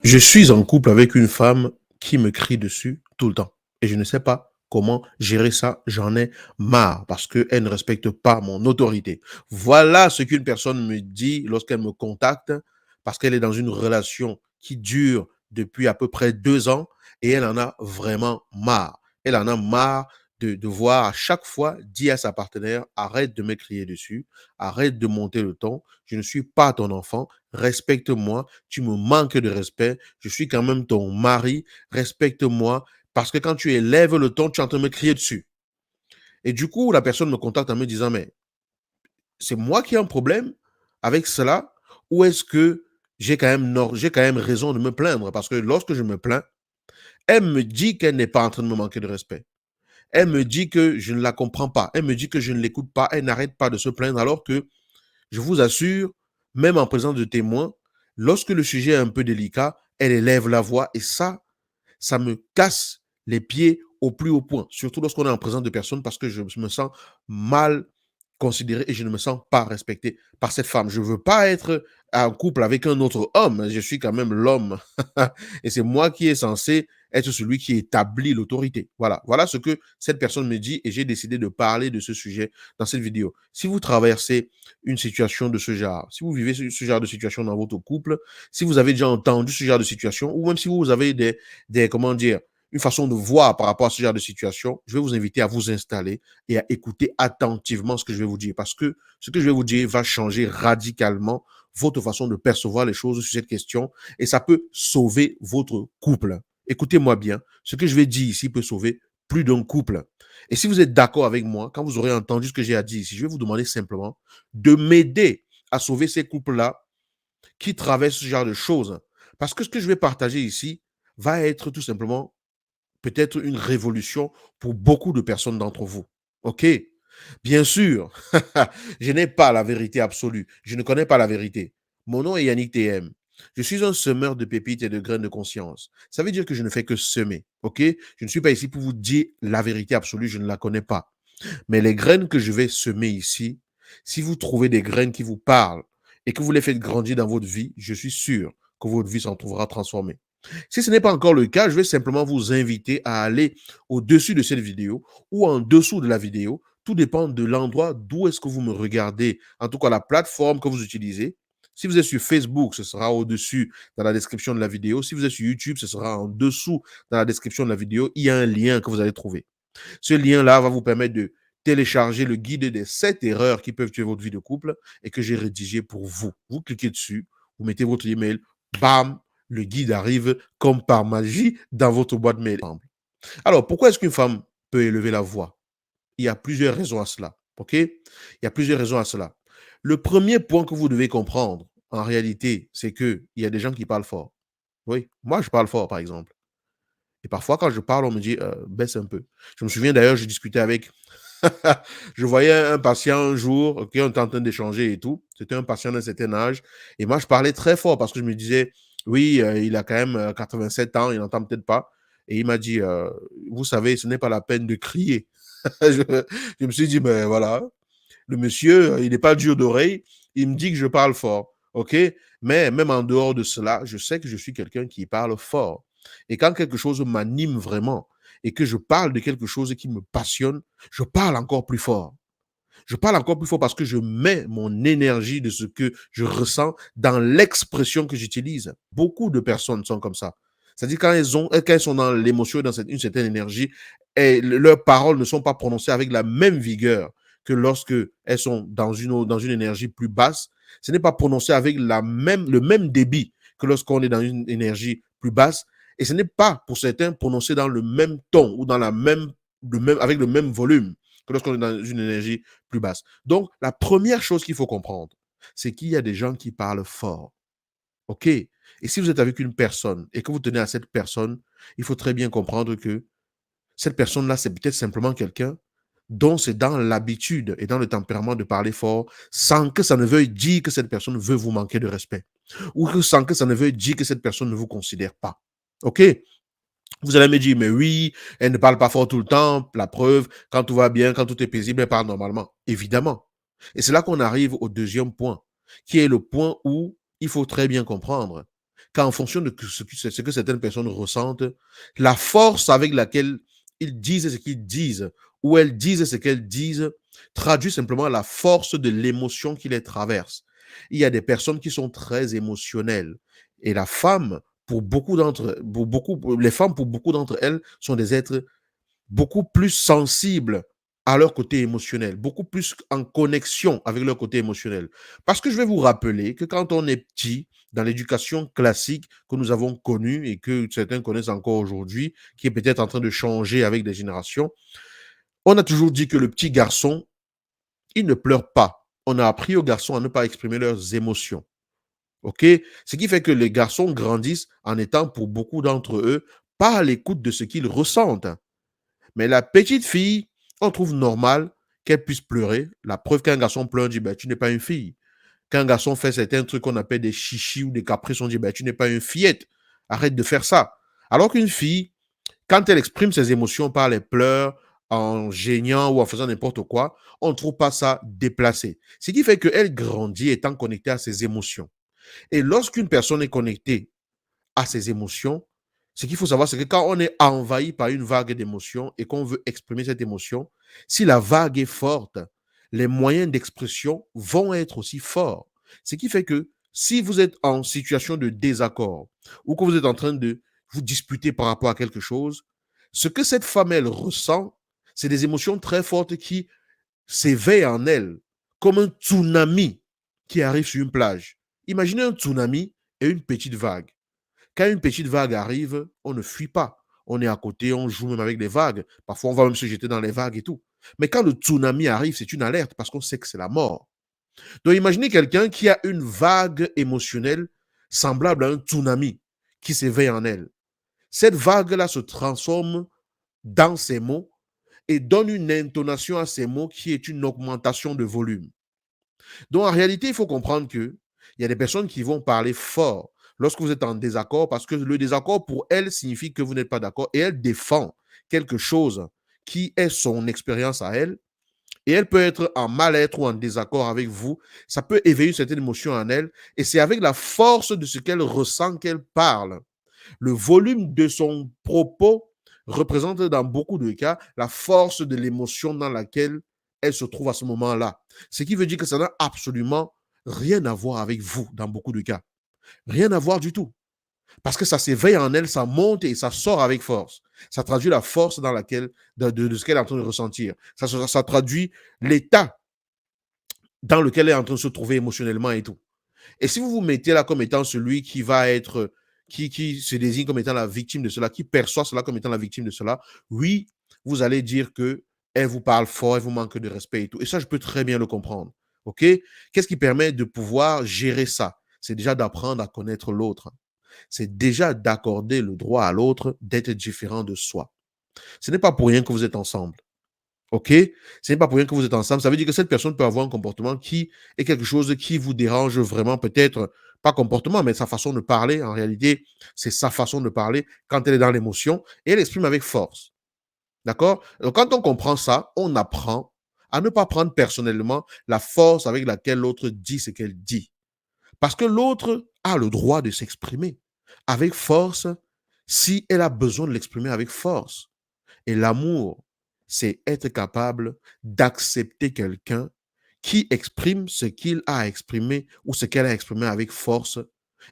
Je suis en couple avec une femme qui me crie dessus tout le temps et je ne sais pas comment gérer ça. J'en ai marre parce qu'elle ne respecte pas mon autorité. Voilà ce qu'une personne me dit lorsqu'elle me contacte parce qu'elle est dans une relation qui dure depuis à peu près 2 ans et elle en a vraiment marre. Elle en a marre de devoir à chaque fois dire à sa partenaire: arrête de me crier dessus, arrête de monter le ton, je ne suis pas ton enfant, respecte-moi, tu me manques de respect, je suis quand même ton mari, respecte-moi, parce que quand tu élèves le ton, tu es en train de me crier dessus. Et du coup, la personne me contacte en me disant, mais c'est moi qui ai un problème avec cela, ou est-ce que j'ai quand même raison de me plaindre? Parce que lorsque je me plains, elle me dit qu'elle n'est pas en train de me manquer de respect. Elle me dit que je ne la comprends pas. Elle me dit que je ne l'écoute pas. Elle n'arrête pas de se plaindre alors que je vous assure, même en présence de témoins, lorsque le sujet est un peu délicat, elle élève la voix et ça me casse les pieds au plus haut point, surtout lorsqu'on est en présence de personnes parce que je me sens mal considéré et je ne me sens pas respecté par cette femme. Je ne veux pas être en couple avec un autre homme, je suis quand même l'homme et c'est moi qui est censé être celui qui établit l'autorité. Voilà ce que cette personne me dit et j'ai décidé de parler de ce sujet dans cette vidéo. Si vous traversez une situation de ce genre, si vous vivez ce genre de situation dans votre couple, si vous avez déjà entendu ce genre de situation ou même si vous avez comment dire, une façon de voir par rapport à ce genre de situation, je vais vous inviter à vous installer et à écouter attentivement ce que je vais vous dire parce que ce que je vais vous dire va changer radicalement votre façon de percevoir les choses sur cette question et ça peut sauver votre couple. Écoutez-moi bien, ce que je vais dire ici peut sauver plus d'un couple. Et si vous êtes d'accord avec moi, quand vous aurez entendu ce que j'ai à dire ici, je vais vous demander simplement de m'aider à sauver ces couples-là qui traversent ce genre de choses. Parce que ce que je vais partager ici va être tout simplement peut-être une révolution pour beaucoup de personnes d'entre vous. OK? Bien sûr, je n'ai pas la vérité absolue. Je ne connais pas la vérité. Mon nom est Yannick TM. Je suis un semeur de pépites et de graines de conscience. Ça veut dire que je ne fais que semer. OK? Je ne suis pas ici pour vous dire la vérité absolue. Je ne la connais pas. Mais les graines que je vais semer ici, si vous trouvez des graines qui vous parlent et que vous les faites grandir dans votre vie, je suis sûr que votre vie s'en trouvera transformée. Si ce n'est pas encore le cas, je vais simplement vous inviter à aller au-dessus de cette vidéo ou en dessous de la vidéo. Tout dépend de l'endroit d'où est-ce que vous me regardez, en tout cas la plateforme que vous utilisez. Si vous êtes sur Facebook, ce sera au-dessus dans la description de la vidéo. Si vous êtes sur YouTube, ce sera en dessous dans la description de la vidéo. Il y a un lien que vous allez trouver. Ce lien-là va vous permettre de télécharger le guide des 7 erreurs qui peuvent tuer votre vie de couple et que j'ai rédigé pour vous. Vous cliquez dessus, vous mettez votre email, bam, le guide arrive comme par magie dans votre boîte mail. Alors, pourquoi est-ce qu'une femme peut élever la voix? Il y a plusieurs raisons à cela. OK? Il y a plusieurs raisons à cela. Le premier point que vous devez comprendre, en réalité, c'est qu'il y a des gens qui parlent fort. Oui, moi, je parle fort, par exemple. Et parfois, quand je parle, on me dit baisse un peu. Je me souviens d'ailleurs, je discutais avec. Je voyais un patient un jour, ok, on était en train d'échanger et tout. C'était un patient d'un certain âge. Et moi, je parlais très fort parce que je me disais, oui, il a quand même 87 ans, il n'entend peut-être pas. Et il m'a dit, vous savez, ce n'est pas la peine de crier. Je me suis dit, ben voilà, le monsieur, il n'est pas dur d'oreille, il me dit que je parle fort, ok? Mais même en dehors de cela, je sais que je suis quelqu'un qui parle fort. Et quand quelque chose m'anime vraiment et que je parle de quelque chose qui me passionne, je parle encore plus fort. Je parle encore plus fort parce que je mets mon énergie de ce que je ressens dans l'expression que j'utilise. Beaucoup de personnes sont comme ça. C'est-à-dire quand elles sont dans l'émotion, dans une certaine énergie, et leurs paroles ne sont pas prononcées avec la même vigueur que lorsque elles sont dans une énergie plus basse. Ce n'est pas prononcé avec le même débit que lorsqu'on est dans une énergie plus basse. Et ce n'est pas, pour certains, prononcé dans le même ton ou avec le même volume que lorsqu'on est dans une énergie plus basse. Donc, la première chose qu'il faut comprendre, c'est qu'il y a des gens qui parlent fort. OK? Et si vous êtes avec une personne et que vous tenez à cette personne, il faut très bien comprendre que cette personne-là, c'est peut-être simplement quelqu'un dont c'est dans l'habitude et dans le tempérament de parler fort sans que ça ne veuille dire que cette personne veut vous manquer de respect ou sans que ça ne veuille dire que cette personne ne vous considère pas. OK? Vous allez me dire, mais oui, elle ne parle pas fort tout le temps. La preuve, quand tout va bien, quand tout est paisible, elle parle normalement. Évidemment. Et c'est là qu'on arrive au deuxième point, qui est le point où il faut très bien comprendre qu'en fonction de ce que certaines personnes ressentent, la force avec laquelle ils disent ce qu'ils disent ou elles disent ce qu'elles disent traduit simplement la force de l'émotion qui les traverse. Il y a des personnes qui sont très émotionnelles et la femme, les femmes, pour beaucoup d'entre elles, sont des êtres beaucoup plus sensibles à leur côté émotionnel, beaucoup plus en connexion avec leur côté émotionnel. Parce que je vais vous rappeler que quand on est petit, dans l'éducation classique que nous avons connue et que certains connaissent encore aujourd'hui, qui est peut-être en train de changer avec les générations, on a toujours dit que le petit garçon, il ne pleure pas. On a appris aux garçons à ne pas exprimer leurs émotions. OK? Ce qui fait que les garçons grandissent en étant, pour beaucoup d'entre eux, pas à l'écoute de ce qu'ils ressentent. Mais la petite fille, on trouve normal qu'elle puisse pleurer. La preuve qu'un garçon pleure, on dit, ben, tu n'es pas une fille. Quand un garçon fait certains trucs qu'on appelle des chichis ou des caprices, on dit, ben, tu n'es pas une fillette. Arrête de faire ça. Alors qu'une fille, quand elle exprime ses émotions par les pleurs, en geignant ou en faisant n'importe quoi, on ne trouve pas ça déplacé. Ce qui fait qu'elle grandit étant connectée à ses émotions. Et lorsqu'une personne est connectée à ses émotions, ce qu'il faut savoir, c'est que quand on est envahi par une vague d'émotions et qu'on veut exprimer cette émotion, si la vague est forte, les moyens d'expression vont être aussi forts. Ce qui fait que si vous êtes en situation de désaccord ou que vous êtes en train de vous disputer par rapport à quelque chose, ce que cette femme, elle ressent, c'est des émotions très fortes qui s'éveillent en elle, comme un tsunami qui arrive sur une plage. Imaginez un tsunami et une petite vague. Quand une petite vague arrive, on ne fuit pas. On est à côté, on joue même avec les vagues. Parfois, on va même se jeter dans les vagues et tout. Mais quand le tsunami arrive, c'est une alerte parce qu'on sait que c'est la mort. Donc, imaginez quelqu'un qui a une vague émotionnelle semblable à un tsunami qui s'éveille en elle. Cette vague-là se transforme dans ses mots et donne une intonation à ces mots qui est une augmentation de volume. Donc, en réalité, il faut comprendre qu'il y a des personnes qui vont parler fort lorsque vous êtes en désaccord parce que le désaccord, pour elle, signifie que vous n'êtes pas d'accord et elle défend quelque chose qui est son expérience à elle et elle peut être en mal-être ou en désaccord avec vous. Ça peut éveiller une certaine émotion en elle et c'est avec la force de ce qu'elle ressent qu'elle parle. Le volume de son propos représente dans beaucoup de cas la force de l'émotion dans laquelle elle se trouve à ce moment-là. Ce qui veut dire que ça n'a absolument rien à voir avec vous dans beaucoup de cas. Rien à voir du tout. Parce que ça s'éveille en elle, ça monte et ça sort avec force. Ça traduit la force dans laquelle, de ce qu'elle est en train de ressentir. Ça traduit l'état dans lequel elle est en train de se trouver émotionnellement et tout. Et si vous vous mettez là comme étant celui qui va être, qui se désigne comme étant la victime de cela, qui perçoit cela comme étant la victime de cela, oui, vous allez dire que elle vous parle fort, elle vous manque de respect et tout. Et ça, je peux très bien le comprendre. OK? Qu'est-ce qui permet de pouvoir gérer ça? C'est déjà d'apprendre à connaître l'autre. C'est déjà d'accorder le droit à l'autre d'être différent de soi. Ce n'est pas pour rien que vous êtes ensemble. OK? Ce n'est pas pour rien que vous êtes ensemble. Ça veut dire que cette personne peut avoir un comportement qui est quelque chose qui vous dérange vraiment, peut-être pas comportement, mais sa façon de parler. En réalité, c'est sa façon de parler quand elle est dans l'émotion et elle exprime avec force. D'accord? Donc, quand on comprend ça, on apprend à ne pas prendre personnellement la force avec laquelle l'autre dit ce qu'elle dit. Parce que l'autre a le droit de s'exprimer avec force si elle a besoin de l'exprimer avec force. Et l'amour, c'est être capable d'accepter quelqu'un qui exprime ce qu'il a exprimé ou ce qu'elle a exprimé avec force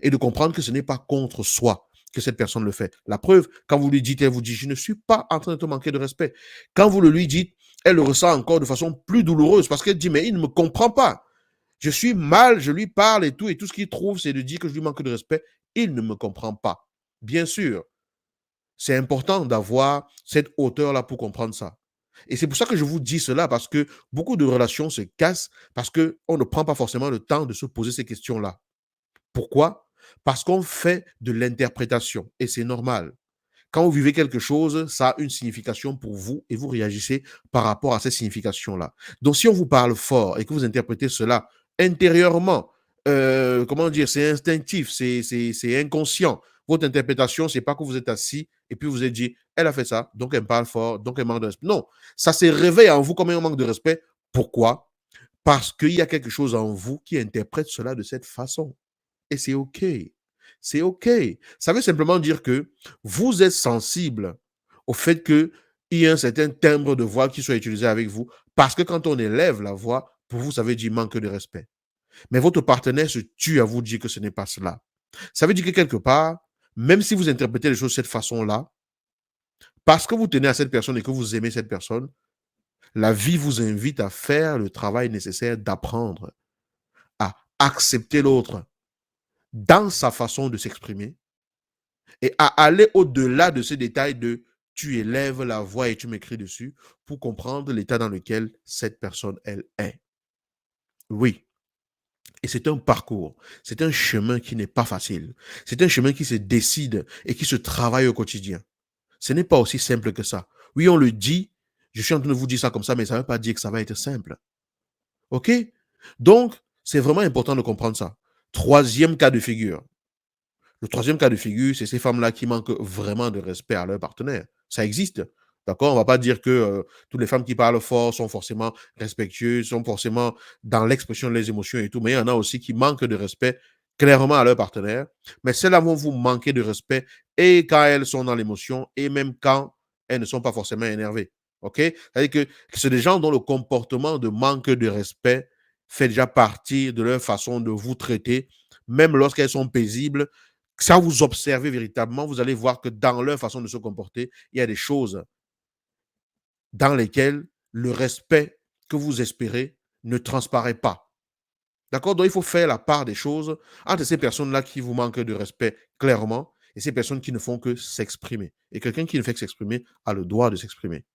et de comprendre que ce n'est pas contre soi que cette personne le fait. La preuve, quand vous lui dites, elle vous dit, je ne suis pas en train de te manquer de respect. Quand vous le lui dites, elle le ressent encore de façon plus douloureuse parce qu'elle dit, mais il ne me comprend pas. Je suis mal, je lui parle et tout ce qu'il trouve, c'est de dire que je lui manque de respect. Il ne me comprend pas. Bien sûr, c'est important d'avoir cette hauteur-là pour comprendre ça. Et c'est pour ça que je vous dis cela, parce que beaucoup de relations se cassent parce qu'on ne prend pas forcément le temps de se poser ces questions-là. Pourquoi? Parce qu'on fait de l'interprétation et c'est normal. Quand vous vivez quelque chose, ça a une signification pour vous et vous réagissez par rapport à cette signification-là. Donc, si on vous parle fort et que vous interprétez cela intérieurement, comment dire, c'est instinctif, c'est inconscient. Votre interprétation, c'est pas que vous êtes assis et puis vous êtes dit, elle a fait ça, donc elle me parle fort, donc elle manque de respect. Non, ça se réveille en vous comme un manque de respect. Pourquoi? Parce qu'il y a quelque chose en vous qui interprète cela de cette façon. Et c'est OK. c'est OK. Ça veut simplement dire que vous êtes sensible au fait qu'il y ait un certain timbre de voix qui soit utilisé avec vous, parce que quand on élève la voix, pour vous, ça veut dire manque de respect. Mais votre partenaire se tue à vous dire que ce n'est pas cela. Ça veut dire que quelque part, même si vous interprétez les choses de cette façon-là, parce que vous tenez à cette personne et que vous aimez cette personne, la vie vous invite à faire le travail nécessaire d'apprendre à accepter l'autre dans sa façon de s'exprimer et à aller au-delà de ce détail de tu élèves la voix et tu m'écris dessus pour comprendre l'état dans lequel cette personne, elle est. Oui. Et c'est un parcours, c'est un chemin qui n'est pas facile. C'est un chemin qui se décide et qui se travaille au quotidien. Ce n'est pas aussi simple que ça. Oui, on le dit, je suis en train de vous dire ça comme ça, mais ça ne veut pas dire que ça va être simple. OK? Donc, c'est vraiment important de comprendre ça. Troisième cas de figure. Le troisième cas de figure, c'est ces femmes-là qui manquent vraiment de respect à leur partenaire. Ça existe. D'accord? On ne va pas dire que toutes les femmes qui parlent fort sont forcément respectueuses, sont forcément dans l'expression de leurs émotions et tout, mais il y en a aussi qui manquent de respect clairement à leur partenaire. Mais celles-là vont vous manquer de respect et quand elles sont dans l'émotion et même quand elles ne sont pas forcément énervées. OK? C'est-à-dire que c'est des gens dont le comportement de manque de respect fait déjà partie de leur façon de vous traiter, même lorsqu'elles sont paisibles. Ça, vous observez véritablement, vous allez voir que dans leur façon de se comporter, il y a des choses dans lesquelles le respect que vous espérez ne transparaît pas. D'accord? Donc, il faut faire la part des choses entre ces personnes-là qui vous manquent de respect clairement et ces personnes qui ne font que s'exprimer. Et quelqu'un qui ne fait que s'exprimer a le droit de s'exprimer.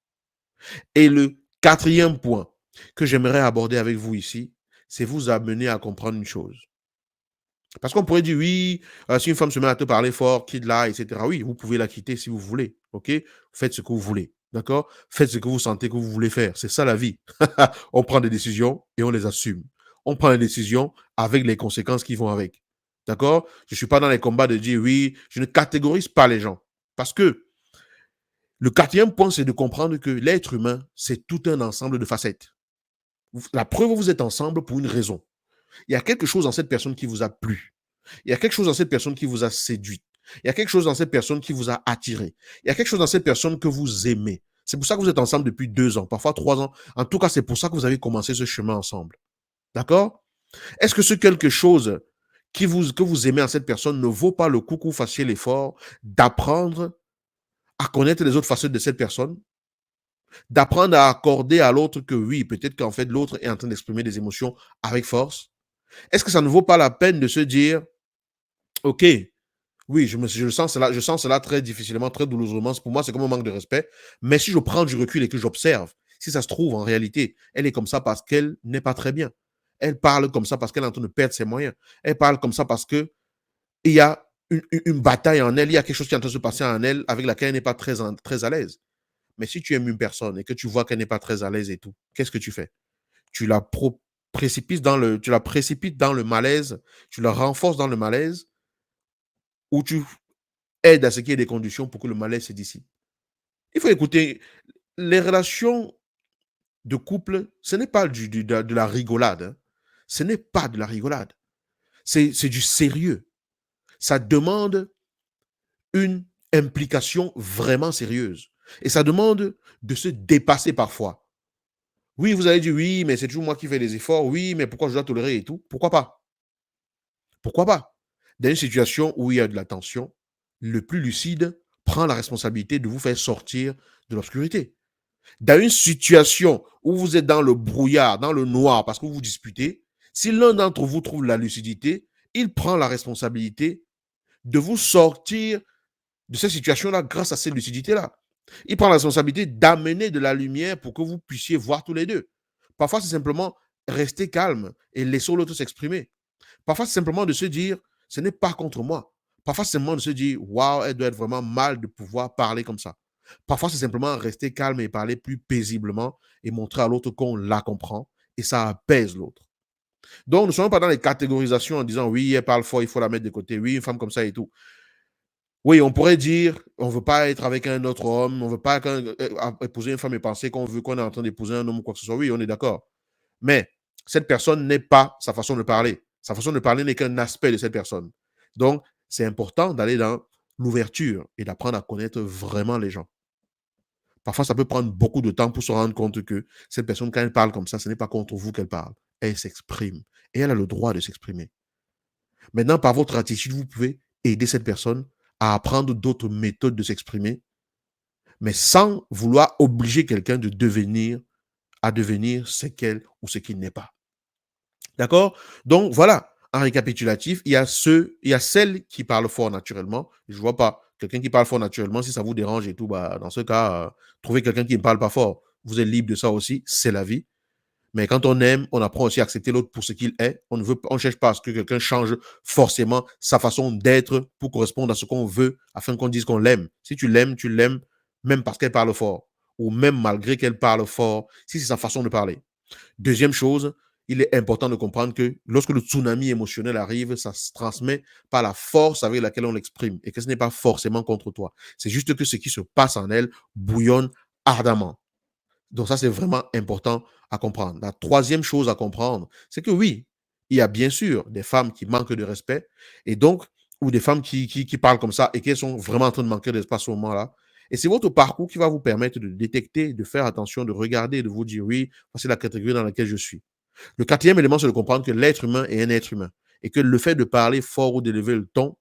Et le quatrième point que j'aimerais aborder avec vous ici, c'est vous amener à comprendre une chose. Parce qu'on pourrait dire, oui, si une femme se met à te parler fort, quitte-la, etc. Oui, vous pouvez la quitter si vous voulez. OK? Faites ce que vous voulez. D'accord? Faites ce que vous sentez que vous voulez faire. C'est ça la vie. On prend des décisions et on les assume. On prend des décisions avec les conséquences qui vont avec. D'accord? Je ne suis pas dans les combats de dire, oui, je ne catégorise pas les gens. Parce que le quatrième point, c'est de comprendre que l'être humain, c'est tout un ensemble de facettes. La preuve, vous êtes ensemble pour une raison. Il y a quelque chose dans cette personne qui vous a plu. Il y a quelque chose dans cette personne qui vous a séduit. Il y a quelque chose dans cette personne qui vous a attiré. Il y a quelque chose dans cette personne que vous aimez. C'est pour ça que vous êtes ensemble depuis 2 ans, parfois 3 ans. En tout cas, c'est pour ça que vous avez commencé ce chemin ensemble. D'accord? Est-ce que ce quelque chose que vous aimez en cette personne ne vaut pas le coup que vous fassiez l'effort d'apprendre à connaître les autres facettes de cette personne, d'apprendre à accorder à l'autre que oui, peut-être qu'en fait l'autre est en train d'exprimer des émotions avec force? Est-ce que ça ne vaut pas la peine de se dire, OK, oui, je sens cela très difficilement, très douloureusement. Pour moi, c'est comme un manque de respect. Mais si je prends du recul et que j'observe, si ça se trouve, en réalité, elle est comme ça parce qu'elle n'est pas très bien. Elle parle comme ça parce qu'elle est en train de perdre ses moyens. Elle parle comme ça parce que il y a une bataille en elle, il y a quelque chose qui est en train de se passer en elle avec laquelle elle n'est pas très à l'aise. Mais si tu aimes une personne et que tu vois qu'elle n'est pas très à l'aise et tout, qu'est-ce que tu fais? Tu la tu la précipites dans le malaise, tu la renforces dans le malaise, ou tu aides à ce qu'il y ait des conditions pour que le malaise se dissipe. Il faut écouter, les relations de couple, ce n'est pas de la rigolade. Hein. Ce n'est pas de la rigolade. C'est du sérieux. Ça demande une implication vraiment sérieuse. Et ça demande de se dépasser parfois. Oui, vous allez dire, oui, mais c'est toujours moi qui fais les efforts. Oui, mais pourquoi je dois tolérer et tout? Pourquoi pas? Pourquoi pas? Dans une situation où il y a de la tension, le plus lucide prend la responsabilité de vous faire sortir de l'obscurité. Dans une situation où vous êtes dans le brouillard, dans le noir, parce que vous vous disputez, si l'un d'entre vous trouve la lucidité, il prend la responsabilité de vous sortir de cette situation-là grâce à cette lucidité-là. Il prend la responsabilité d'amener de la lumière pour que vous puissiez voir tous les deux. Parfois, c'est simplement rester calme et laisser l'autre s'exprimer. Parfois, c'est simplement de se dire, ce n'est pas contre moi. Parfois, c'est simplement de se dire, waouh, elle doit être vraiment mal de pouvoir parler comme ça. Parfois, c'est simplement rester calme et parler plus paisiblement et montrer à l'autre qu'on la comprend et ça apaise l'autre. Donc, ne soyons pas dans les catégorisations en disant, oui, elle parle fort, il faut la mettre de côté. Oui, une femme comme ça et tout. Oui, on pourrait dire, on ne veut pas être avec un autre homme, on ne veut pas épouser une femme et penser qu'on est en train d'épouser un homme ou quoi que ce soit. Oui, on est d'accord. Mais cette personne n'est pas sa façon de parler. Sa façon de parler n'est qu'un aspect de cette personne. Donc, c'est important d'aller dans l'ouverture et d'apprendre à connaître vraiment les gens. Parfois, ça peut prendre beaucoup de temps pour se rendre compte que cette personne, quand elle parle comme ça, ce n'est pas contre vous qu'elle parle. Elle s'exprime et elle a le droit de s'exprimer. Maintenant, par votre attitude, vous pouvez aider cette personne à apprendre d'autres méthodes de s'exprimer, mais sans vouloir obliger quelqu'un à devenir ce qu'elle ou ce qu'il n'est pas. D'accord? Donc voilà, en récapitulatif, il y a celles qui parlent fort naturellement. Je ne vois pas quelqu'un qui parle fort naturellement, si ça vous dérange et tout, bah, dans ce cas, trouvez quelqu'un qui ne parle pas fort. Vous êtes libre de ça aussi, c'est la vie. Mais quand on aime, on apprend aussi à accepter l'autre pour ce qu'il est. On ne cherche pas à ce que quelqu'un change forcément sa façon d'être pour correspondre à ce qu'on veut, afin qu'on dise qu'on l'aime. Si tu l'aimes même parce qu'elle parle fort, ou même malgré qu'elle parle fort, si c'est sa façon de parler. Deuxième chose, il est important de comprendre que lorsque le tsunami émotionnel arrive, ça se transmet par la force avec laquelle on l'exprime et que ce n'est pas forcément contre toi. C'est juste que ce qui se passe en elle bouillonne ardemment. Donc ça, c'est vraiment important à comprendre. La troisième chose à comprendre, c'est que oui, il y a bien sûr des femmes qui manquent de respect et donc, ou des femmes qui parlent comme ça et qui sont vraiment en train de manquer d'espace au moment-là. Et c'est votre parcours qui va vous permettre de détecter, de faire attention, de regarder, de vous dire oui, voici la catégorie dans laquelle je suis. Le quatrième élément, c'est de comprendre que l'être humain est un être humain et que le fait de parler fort ou d'élever le ton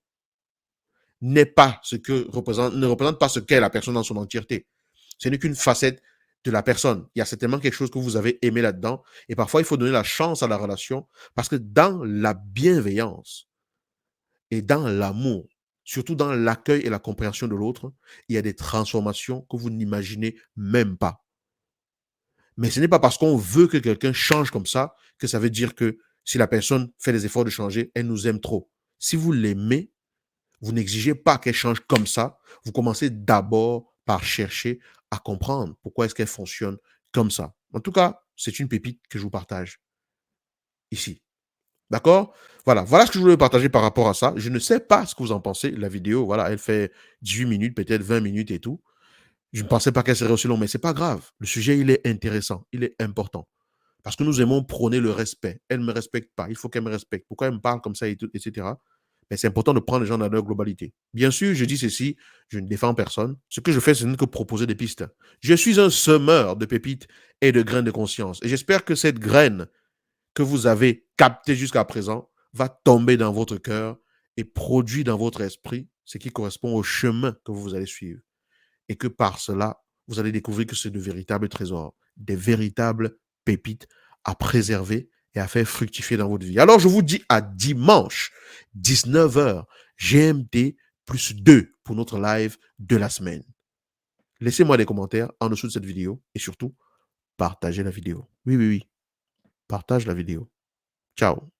n'est pas ce que représente, ne représente pas ce qu'est la personne dans son entièreté. Ce n'est qu'une facette de la personne. Il y a certainement quelque chose que vous avez aimé là-dedans. Et parfois, il faut donner la chance à la relation parce que dans la bienveillance et dans l'amour, surtout dans l'accueil et la compréhension de l'autre, il y a des transformations que vous n'imaginez même pas. Mais ce n'est pas parce qu'on veut que quelqu'un change comme ça que ça veut dire que si la personne fait des efforts de changer, elle nous aime trop. Si vous l'aimez, vous n'exigez pas qu'elle change comme ça. Vous commencez d'abord par chercher à comprendre pourquoi est-ce qu'elle fonctionne comme ça. En tout cas, c'est une pépite que je vous partage ici. D'accord? Voilà. Voilà ce que je voulais partager par rapport à ça. Je ne sais pas ce que vous en pensez. La vidéo, voilà, elle fait 18 minutes, peut-être 20 minutes et tout. Je ne pensais pas qu'elle serait aussi longue, mais c'est pas grave. Le sujet, il est intéressant, il est important. Parce que nous aimons prôner le respect. Elle ne me respecte pas, il faut qu'elle me respecte. Pourquoi elle me parle comme ça, et tout, etc. Mais c'est important de prendre les gens dans leur globalité. Bien sûr, je dis ceci, je ne défends personne. Ce que je fais, ce n'est que proposer des pistes. Je suis un semeur de pépites et de graines de conscience. Et j'espère que cette graine que vous avez captée jusqu'à présent va tomber dans votre cœur et produire dans votre esprit ce qui correspond au chemin que vous allez suivre. Et que par cela, vous allez découvrir que c'est de véritables trésors, des véritables pépites à préserver et à faire fructifier dans votre vie. Alors, je vous dis à dimanche, 19h, GMT plus 2 pour notre live de la semaine. Laissez-moi des commentaires en dessous de cette vidéo et surtout, partagez la vidéo. Oui, oui, oui, partage la vidéo. Ciao.